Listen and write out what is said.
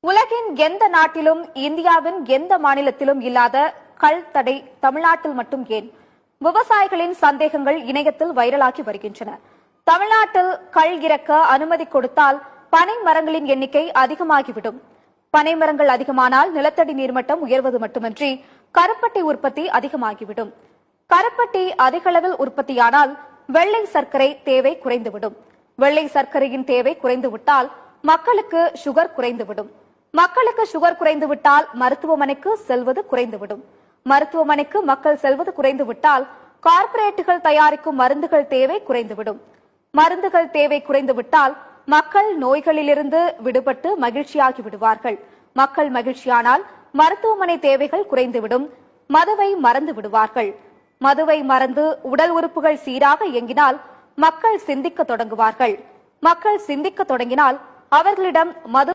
உலகின் எந்த நாட்டிலும் இந்தியாவின் எந்த மாநிலத்திலும் இல்லாத கள் தடை தமிழ்நாட்டில் மட்டும் ஏன்? விவசாயிகளின் சந்தேகங்கள் இணையத்தில் வைரலாகி வருகின்றன. தமிழ்நாட்டில் கள் இறக்க அனுமதி கொடுத்தால் பனை மரங்களின் எண்ணிக்கை அதிகமாகிவிடும். பனை மரங்கள் அதிகமானால் நிலத்தடி நீர்மட்டம் உயர்வது மட்டுமின்றி கருப்பட்டி உற்பத்தி அதிகமாகிவிடும். கருப்பட்டி அதிக அளவில் உற்பத்தியானால் வெள்ளை சர்க்கரை தேவை குறைந்துவிடும். வெள்ளை சர்க்கரையின் தேவை குறைந்துவிட்டால் மக்களுக்கு சுகர் குறைந்துவிடும். மக்களுக்கு சுகர் குறைந்துவிட்டால் மருத்துவமனைக்கு செல்வது குறைந்துவிடும். மருத்துவமனைக்கு மக்கள் செல்வது குறைந்துவிட்டால் கார்ப்பரேட்டுகள் தயாரிக்கும் மருந்துகள் தேவை குறைந்துவிடும். மருந்துகள் தேவை குறைந்துவிட்டால் மக்கள் நோய்களிலிருந்து விடுபட்டு மகிழ்ச்சியாகி விடுவார்கள். மக்கள் மகிழ்ச்சியானால் மருத்துவமனை தேவைகள் குறைந்துவிடும். மதுவை மறந்து விடுவார்கள். மதுவை மறந்து உடல் உறுப்புகள் சீராக இயங்கினால் மக்கள் சிந்திக்க தொடங்குவார்கள். மக்கள் சிந்திக்க தொடங்கினால் அவர்களிடம் மது